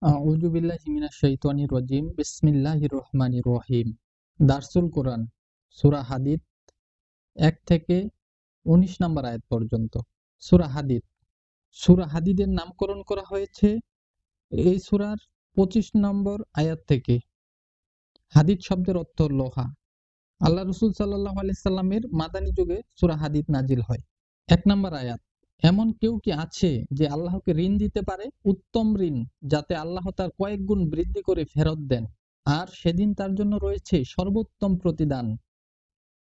আউযু বিল্লাহি মিনাশ শাইতানির রাজিম। বিসমিল্লাহির রহমানির রহিম। দারসুল কোরআন সূরা হাদীদ ১ থেকে ১৯ নম্বর আয়াত পর্যন্ত। সূরা হাদীদ। সূরা হাদীদের নামকরণ করা হয়েছে এই সূরার ২৫ নম্বর আয়াত থেকে। হাদীদ শব্দের অর্থ লোহা। আল্লাহ রাসূল সাল্লাল্লাহু আলাইহি সাল্লামের মাদানী যুগে সূরা হাদীদ নাজিল হয়। ১ নম্বর আয়াত। এমন কেউ কি আছে যে আল্লাহকে ঋণ দিতে পারে, উত্তম ঋণ, যাতে আল্লাহ তার কয়েক গুণ বৃদ্ধি করে ফেরত দেন, আর সেদিন তার জন্য রয়েছে সর্বোত্তম প্রতিদান।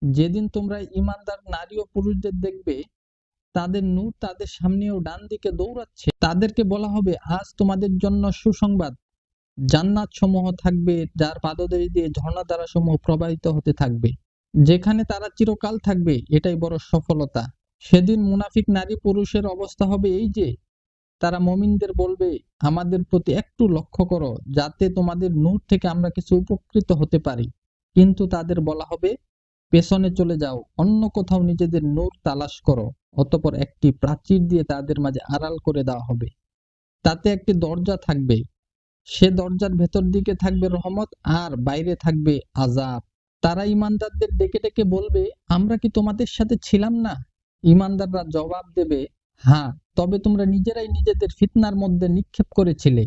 যেদিন তোমরা ঈমানদার নারী ও পুরুষদের দেখবে তাদের নূর তাদের সামনে ও ডান দিকে দৌড়াচ্ছে, তাদেরকে বলা হবে, আজ তোমাদের জন্য সুসংবাদ, জান্নাত সমূহ থাকবে যার পাদদেশ দিয়ে ঝর্ণাধারা সমূহ প্রবাহিত হতে থাকবে, যেখানে তারা চিরকাল থাকবে, এটাই বড় সফলতা। সেদিন মুনাফিক নারী পুরুষের অবস্থা হবে এই যে, তারা মুমিনদের বলবে, আমাদের প্রতি একটু লক্ষ্য করো যাতে তোমাদের নূর থেকে আমরা কিছু উপকৃত হতে পারি, কিন্তু তাদের বলা হবে, পেছনে চলে যাও, অন্য কোথাও নিজেদের নূর তালাশ করো। অতঃপর একটি প্রাচীর দিয়ে তাদের মাঝে আড়াল করে দেওয়া হবে, তাতে একটি দরজা থাকবে, সে দরজার ভেতর দিকে থাকবে রহমত আর বাইরে থাকবে আযাব। তারা ঈমানদারদের ডেকে ডেকে বলবে, আমরা কি তোমাদের সাথে ছিলাম না? ঈমানদাররা জবাব দেবে, হ্যাঁ, তবে তোমরা নিজেরাই নিজেদের ফিতনার মধ্যে নিক্ষেপ করেছিলে,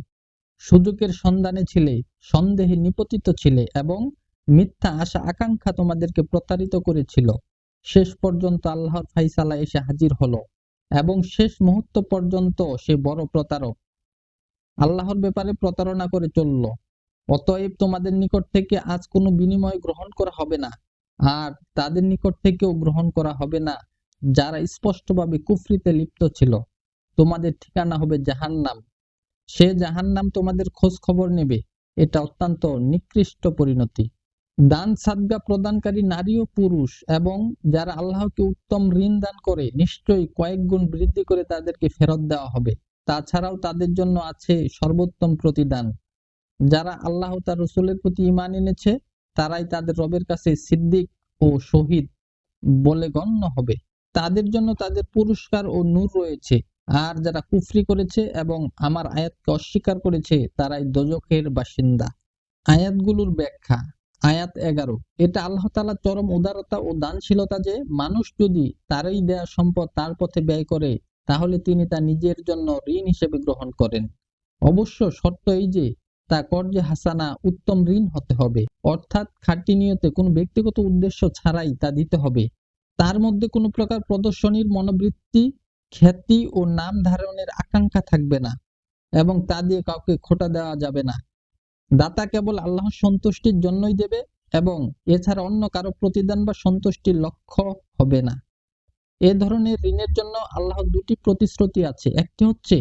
সুযোগের সন্ধানে ছিলে, সন্দেহে নিপতিত ছিলে এবং মিথ্যা আশা আকাঙ্ক্ষা তোমাদেরকে প্রতারিত করেছিল। শেষ পর্যন্ত আল্লাহর ফায়সালা এসে হাজির হলো এবং শেষ মুহূর্ত পর্যন্ত সে বড় প্রতারক আল্লাহর ব্যাপারে প্রতারণা করে চলল। অতএব তোমাদের নিকট থেকে আজ কোনো বিনিময় গ্রহণ করা হবে না, আর তাদের নিকট থেকেও গ্রহণ করা হবে না যারা স্পষ্টভাবে কুফরিতে লিপ্ত ছিল। তোমাদের ঠিকানা হবে জাহান্নাম, সে জাহান্নাম তোমাদের খোঁজ খবর নেবে। এটা অত্যন্ত নিকৃষ্ট পরিণতি। দান সাদগা প্রদানকারী নারী ও পুরুষ এবং যারা আল্লাহকে উত্তম ঋণ দান করে, নিশ্চয়ই কয়েক গুণ বৃদ্ধি করে তাদেরকে ফেরত দেওয়া হবে। তাছাড়াও তাদের জন্য আছে সর্বোত্তম প্রতিদান। যারা আল্লাহ ও তার রাসূলের প্রতি ঈমান এনেছে, তারাই তাদের রবের কাছে সিদ্দিক ও শহীদ বলে গণ্য হবে। তাদের জন্য তাদের পুরস্কার ও নূর রয়েছে। আর যারা কুফরি করেছে এবং আমার আয়াতকে অস্বীকার করেছে, তারাই দোজখের বাসিন্দা। আয়াতগুলোর ব্যাখ্যা। আয়াত ১১। এটা আল্লাহ তাআলার চরম উদারতা ও দানশীলতা যে, মানুষ যদি তারই দেয়া সম্পদ তার পথে ব্যয় করে, তাহলে তিনি তা নিজের জন্য ঋণ হিসেবে গ্রহণ করেন। অবশ্য শর্ত এই যে, তা কর্জে হাসানা, উত্তম ঋণ হতে হবে, অর্থাৎ খাঁটি নিয়তে কোনো ব্যক্তিগত উদ্দেশ্য ছাড়াই তা দিতে হবে। তার মধ্যে কোনো প্রকার প্রদর্শনীর মনোবৃত্তি, খ্যাতি ও নাম ধারণের আকাঙ্ক্ষা থাকবে না এবং তা দিয়ে কাউকে খোঁটা দেওয়া যাবে না। দাতা কেবল আল্লাহর সন্তুষ্টির জন্যই দেবে এবং এছাড়া অন্য কারো প্রতিদান বা সন্তুষ্টির লক্ষ্য হবে না। এ ধরনের ঋণের জন্য আল্লাহর দুটি প্রতিশ্রুতি আছে। একটি হচ্ছে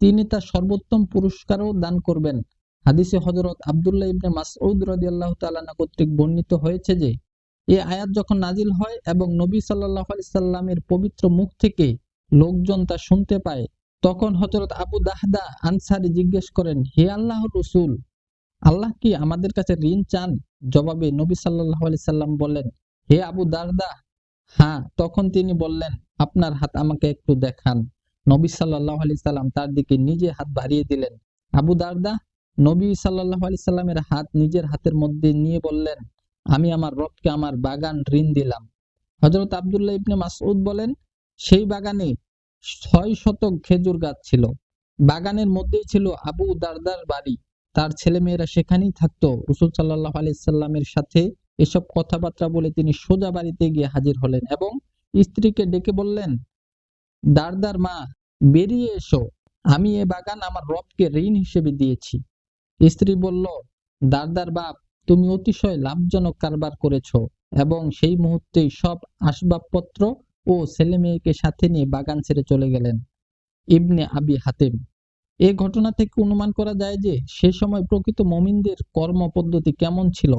তিনি তার সর্বোত্তম পুরস্কারও দান করবেন। হাদিসে হযরত আব্দুল্লাহ ইবনে মাসউদ রাদিয়াল্লাহু তাআলা আনহু কর্তৃক বর্ণিত হয়েছে যে, এই আয়াত যখন নাজিল হয় এবং নবী সাল্লাল্লাহু আলাইহি সাল্লামের পবিত্র মুখ থেকে লোকজন তা শুনতে পায়, তখন হযরত আবু দাহদা আনসারী জিজ্ঞেস করেন, হে আল্লাহর রাসূল, আল্লাহ কি আমাদের কাছে ঋণ চান? জবাবে নবী সাল্লাল্লাহু আলাইহি সাল্লাম বললেন, হে আবু দারদা, হ্যাঁ। তখন তিনি বললেন, আপনার হাত আমাকে একটু দেখান। নবী সাল্লাল্লাহু আলাইহি সাল্লাম তার দিকে নিজে হাত বাড়িয়ে দিলেন। আবু দারদা নবী সাল্লাল্লাহু আলাইহি সাল্লামের হাত নিজের হাতের মধ্যে নিয়ে বললেন, আমি আমার রবকে আমার বাগান ঋণ দিলাম। হযরত আব্দুল্লাহ ইবনে মাসউদ বলেন, সেই বাগানে ৬ শতক খেজুর গাছ ছিল। বাগানের মধ্যেই ছিল আবু দারদার বাড়ি। তার ছেলেমেয়েরা সেখানেই থাকত। রাসূল সাল্লাল্লাহু আলাইহি সাল্লামের সাথে এসব কথাবার্তা বলে তিনি সোজা বাড়িতে গিয়ে হাজির হলেন এবং স্ত্রীকে ডেকে বললেন, দারদার মা, বেরিয়ে এসো, আমি এ বাগান আমার রবকে ঋণ হিসেবে দিয়েছি। স্ত্রী বলল, দারদার বাপ, তুমি অতিশয় লাভজনক কারবার করেছ, এবং সেই মুহূর্তেই সব আসবাবপত্র ও ছেলেমেয়েকে সাথে নিয়ে বাগান ছেড়ে চলে গেলেন। ইবনে আবি হাতেম। এ ঘটনা থেকে অনুমান করা যায় যে, সে সময় প্রকৃত মুমিনদের কর্ম পদ্ধতি কেমন ছিল।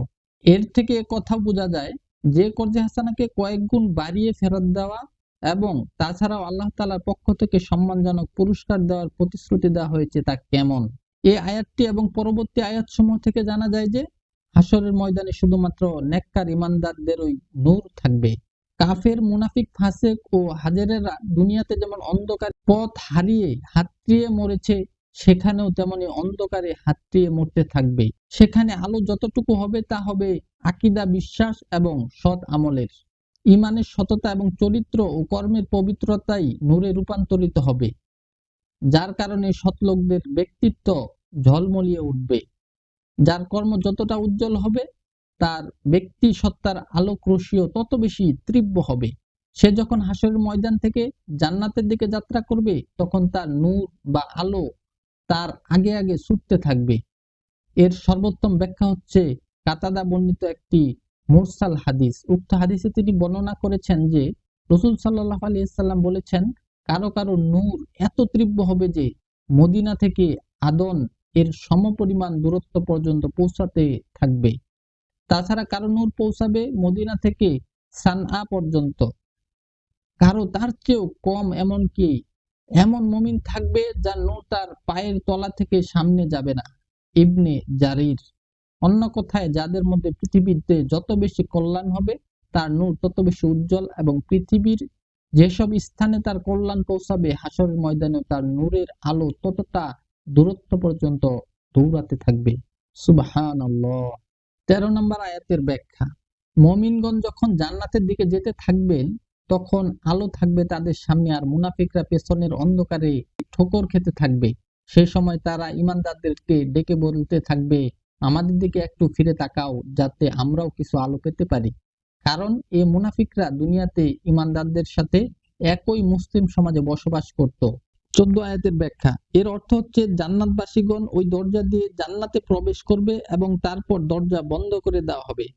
এর থেকে এ কথাও বোঝা যায় যে কর্জে হাসানাকে কয়েক গুণ বাড়িয়ে ফেরত দেওয়া এবং তাছাড়াও আল্লাহ তাআলার পক্ষ থেকে সম্মানজনক পুরস্কার দেওয়ার প্রতিশ্রুতি দেওয়া হয়েছে তা কেমন। এই আয়াতটি এবং পরবর্তী আয়াতসমূহ থেকে জানা যায় যে, হাসরের ময়দানে শুধুমাত্র নেককার ঈমানদারদেরই নূর থাকবে। কাফের, মুনাফিক, ফাসেক ও হাজেরেরা দুনিয়াতে যেমন অন্ধকার পথ হারিয়ে হাতড়িয়ে মরেছে, সেখানেও তেমনি অন্ধকারে হাতড়িয়ে মরতে থাকবে। সেখানে আলো যতটুকু হবে তা হবে আকীদা, বিশ্বাস এবং সৎ আমলের। ঈমানের সততা এবং চরিত্র ও কর্মের পবিত্রতাই নূরে রূপান্তরিত হবে, যার কারণে সৎ লোকদের ব্যক্তিত্ব ঝলমলিয়ে উঠবে। যার কর্ম যতটা উজ্জ্বল হবে, তার ব্যক্তি সত্তার আলোক রশ্মিও তত বেশি তীব্র হবে। সে যখন হাসরের ময়দান থেকে জান্নাতের দিকে যাত্রা করবে, তখন তার নূর বা আলো তার আগে আগে ছুটতে থাকবে। এর সর্বোত্তম ব্যাখ্যা হচ্ছে কাতাদা বর্ণিত একটি মুরসাল হাদিস। উক্ত হাদিসে তিনি বর্ণনা করেছেন যে রাসূল সাল্লাল্লাহু আলাইহি সাল্লাম বলেছেন, কারো কারো নূর এত তীব্র হবে যে মদিনা থেকে আদন এর সমপরিমাণ দূরত্ব পর্যন্ত পৌঁছাতে থাকবে। তাছাড়া কারো নূর পৌঁছাবে মদিনা থেকে সানআ পর্যন্ত, কারো তার চেয়েও কম, এমনকি এমন মুমিন থাকবে যার নূর তার পায়ের তলা থেকে সামনে যাবে না। ইবনে জারির। অন্য কথায়, যাদের মধ্যে পৃথিবীতে যত বেশি কল্যাণ হবে, তার নূর তত বেশি উজ্জ্বল, এবং পৃথিবীর যেসব স্থানে তার কল্যাণ পৌঁছাবে, হাসরের ময়দানেও তার নূরের আলো ততটা দূরত্ব পর্যন্ত দৌড়াতে থাকবে। সুবহানাল্লাহ। ১৩ নম্বর আয়াতের ব্যাখ্যা। মুমিনগণ যখন জান্নাতের দিকে যেতে থাকবেন, তখন আলো থাকবে তাদের সামনে, আর মুনাফিকরা পেছনের অন্ধকারে ঠোকর খেতে থাকবে। সেই সময় তারা ঈমানদারদেরকে ডেকে বলতে থাকবে, আমাদের দিকে একটু ফিরে তাকাও, যাতে আমরাও কিছু আলো পেতে পারি। কারণ এই মুনাফিকরা দুনিয়াতে ঈমানদারদের সাথে একই মুসলিম সমাজে বসবাস করত। ১৪ আয়াতের ব্যাখ্যা। এর অর্থ হচ্ছে, জান্নাতবাসীগণ ওই দরজা দিয়ে জান্নাতে প্রবেশ করবে এবং তারপর দরজা বন্ধ করে দেওয়া হবে।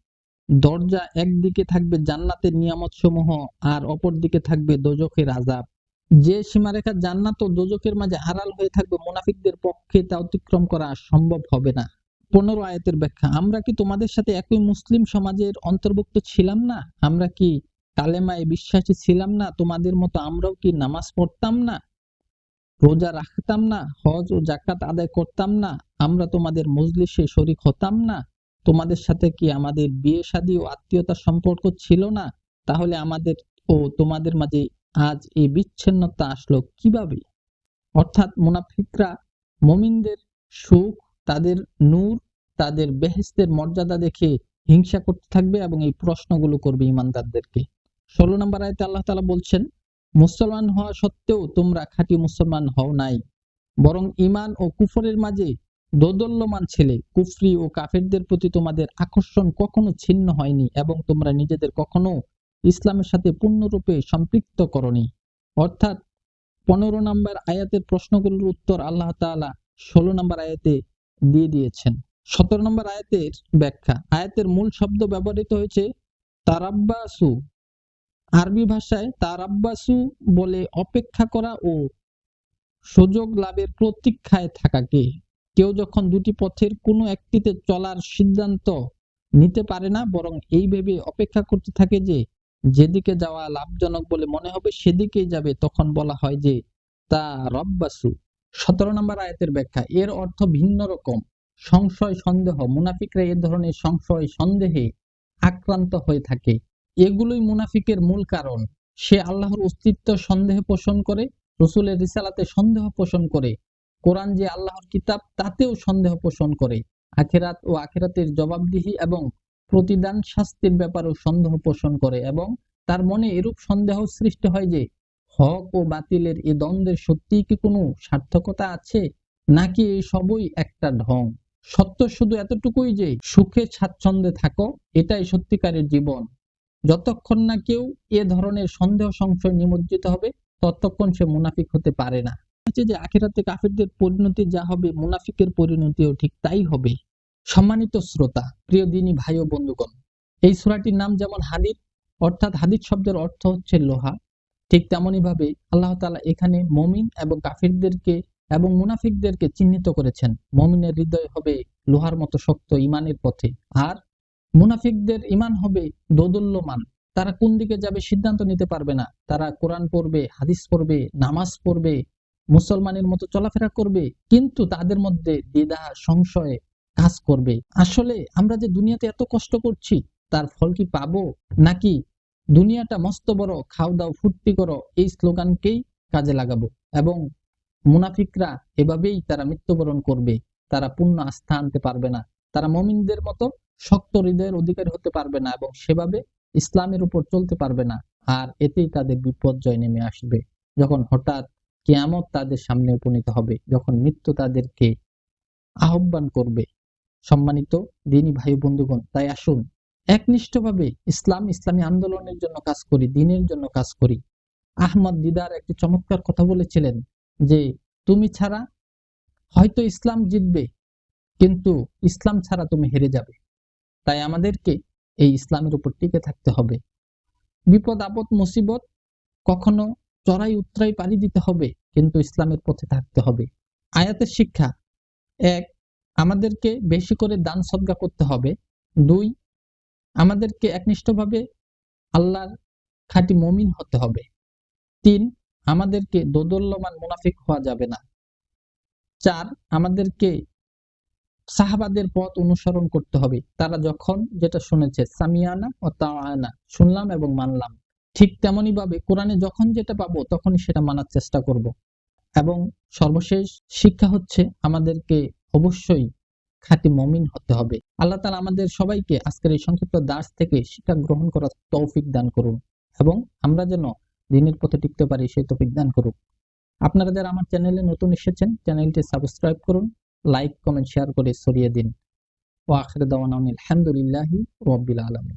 দরজা একদিকে থাকবে জান্নাতের নিয়ামতসমূহ, আর অপর দিকে থাকবে দোজখের আযাব। যে সীমারেখা জান্নাত ও দোজখের মাঝে আড়াল হয়ে থাকবে, মুনাফিকদের পক্ষে তা অতিক্রম করা সম্ভব হবে না। ১৫ আয়াতের ব্যাখ্যা। আমরা কি তোমাদের সাথে একই মুসলিম সমাজের অন্তর্ভুক্ত ছিলাম না? আমরা কি কালেমায় বিশ্বাসী ছিলাম না? তোমাদের মতো আমরাও কি নামাজ পড়তাম না, রোজা রাখতাম না, হজ ও জাকাত আদায় করতাম না? আমরা তোমাদের মজলিসে শরীক হতাম না? তোমাদের সাথে কি আমাদের বিয়ে শাদী ও আত্মীয়তার সম্পর্ক ছিল না? তাহলে আমাদের ও তোমাদের মাঝে আজ এই বিচ্ছিন্নতা আসলো কিভাবে? অর্থাৎ মুনাফিকরা মুমিনদের সুখ, তাদের নূর, তাদের বেহেশতের মর্যাদা দেখে হিংসা করতে থাকবে এবং এই প্রশ্নগুলো করবে ঈমানদারদেরকে। ১৬ নম্বর আয়াতে আল্লাহ তাআলা বলছেন, মুসলমান হওয়া সত্ত্বেও তোমরা খাঁটি মুসলমান হও নাই, বরং ঈমান ও কুফরের মাঝে দোদুল্যমান ছিলে। কুফরি ও কাফেরদের প্রতি তোমাদের আকর্ষণ কখনো ছিন্ন হয়নি, এবং তোমরা নিজেদের কখনো ইসলামের সাথে পূর্ণরূপে সম্পৃক্ত করনি। অর্থাৎ ১৫ নম্বর আয়াতের প্রশ্নগুলোর উত্তর আল্লাহ তাআলা ১৬ নম্বর আয়াতে দিয়ে দিয়েছেন। ১৭ নম্বর আয়াতের ব্যাখ্যা। আয়াতের মূল শব্দ ব্যবহৃত হয়েছে তারাব্বাসু। আরবি ভাষায় তারাব্বাসু বলে অপেক্ষা করা ও সুযোগ লাভের প্রতীক্ষায় থাকাকে। কেউ যখন দুটি পথের কোনো একটিতে চলার সিদ্ধান্ত নিতে পারে না, বরং এই ভেবে অপেক্ষা করতে থাকে যে যেদিকে যাওয়া লাভজনক বলে মনে হবে সেদিকেই যাবে, তখন বলা হয় যে তারাব্বাসু। ১৭ নম্বর আয়াতের ব্যাখ্যা। এর অর্থ ভিন্ন রকম। সংশয়, সন্দেহ। মুনাফিকরা এ ধরনের সংশয় সন্দেহে আক্রান্ত হয়ে থাকে। এগুলোই মুনাফিকের মূল কারণ। সে আল্লাহর অস্তিত্ব সন্দেহ পোষণ করে, রসুলের রিসালাতে সন্দেহ পোষণ করে, কোরআন যে আল্লাহর কিতাব তাতেও সন্দেহ পোষণ করে, আখিরাত ও আখিরাতের জবাবদিহি এবং প্রতিদান শাস্তির ব্যাপারেও সন্দেহ পোষণ করে, এবং তার মনে এরূপ সন্দেহ সৃষ্টি হয় যে হক ও বাতিলের এ দ্বন্দ্বের সত্যিই কি কোনো সার্থকতা আছে, নাকি এই সবই একটা ঢং। সত্য শুধু এতটুকুই যে সুখে স্বাচ্ছন্দ্যে থাকো, এটাই সত্যিকারের জীবন। যতক্ষণ না কেউ এ ধরনের সন্দেহ সংশয় নিমজ্জিত হবে, ততক্ষণ সে মুনাফিক হতে পারে না। যে আখিরাতে কাফিরদের পরিণতি যা হবে, মুনাফিকের পরিণতিও ঠিক তাই হবে। সম্মানিত শ্রোতা, প্রিয় দ্বীনী ভাই ও বন্ধুগণ, এই সূরাটির নাম যেমন হাদীদ, অর্থাৎ হাদীদ শব্দের অর্থ হচ্ছে লোহা, ঠিক তেমনি ভাবে আল্লাহ তাআলা এখানে মুমিন এবং কাফিরদেরকে এবং মুনাফিকদেরকে চিহ্নিত করেছেন। মুমিনের হৃদয় হবে লোহার মতো শক্ত ঈমানের পথে, আর মুনাফিকদের ঈমান হবে দোদুল্যমান। তারা কোন দিকে যাবে সিদ্ধান্ত নিতে পারবে না। তারা কোরআন পড়বে, হাদিস পড়বে, নামাজ পড়বে, মুসলমানের মতো চলাফেরা করবে, কিন্তু তাদের মধ্যে দ্বিধা, সংশয় কাজ করবে। আসলে আমরা যে দুনিয়াতে এত কষ্ট করছি, তার ফল কি পাবো, নাকি দুনিয়াটা মস্ত বড়, খাও দাও ফুর্তি করো এই স্লোগানকেই কাজে লাগাবো এবং মুনাফিকরা এভাবেই তারা মৃত্যুবরণ করবে, তারা পূর্ণ আস্থা আনতে পারবে না, তারা মুমিনদের মতো শক্ত হৃদয়ের অধিকারী হতে পারবে না এবং সেভাবে ইসলামের উপর চলতে পারবে না। আর এতেই তাদের বিপর্যয় নেমে আসবে, যখন হঠাৎ কিয়ামত তাদের সামনে উপনীত হবে, যখন মৃত্যু তাদেরকে আহ্বান করবে। সম্মানিত দিনী ভাই বন্ধুগণ, তাই আসুন একনিষ্ঠভাবে ইসলামী আন্দোলনের জন্য কাজ করি, দ্বীনের জন্য কাজ করি। আহমদ দিদার একটি চমৎকার কথা বলেছিলেন যে তুমি ছাড়া হয়তো ইসলাম জিতবে, কিন্তু ইসলাম ছাড়া তুমি হেরে যাবে। তাই আমাদেরকে এই ইসলামের উপর টিকে থাকতে হবে। বিপদ আপদ মুসিবত কখনো চড়াই উতরাই পাড়ি দিতে হবে, কিন্তু ইসলামের পথে থাকতে হবে। আয়াতের শিক্ষা: ১. আমাদেরকে বেশি করে দান সদকা করতে হবে। ২. আমাদেরকে একনিষ্ঠভাবে আল্লাহর খাঁটি মুমিন হতে হবে। ৩. আমাদেরকে দোদুল্যমান মুনাফিক হওয়া যাবে না। ৪. আমাদেরকে সাহাবাদের পথ অনুসরণ করতে হবে। তারা যখন যেটা শুনেছে, সামিয়ানা ও তাআনা, শুনলাম এবং মানলাম, ঠিক তেমনি ভাবে কোরআনে যখন যেটা পাবো তখনই সেটা মানার চেষ্টা করব। এবং সর্বশেষ শিক্ষা হচ্ছে আমাদেরকে অবশ্যই খাঁটি মুমিন হতে হবে। আল্লাহ তাআলা আমাদের সবাইকে আজকের এই সংক্ষিপ্ত দার্স থেকে শিক্ষা গ্রহণ করার তৌফিক দান করুন এবং আমরা যেন দ্বীনের পথে টিকতে পারি সেই তৌফিক দান করুন। আপনারা যারা আমার চ্যানেলে নতুন এসেছেন, চ্যানেলটি সাবস্ক্রাইব করুন, লাইক কমেন্ট শেয়ার করে ছড়িয়ে দিন। ওয়া আখিরু দাওয়ানা আলহামদুলিল্লাহি রাব্বিল আলামিন।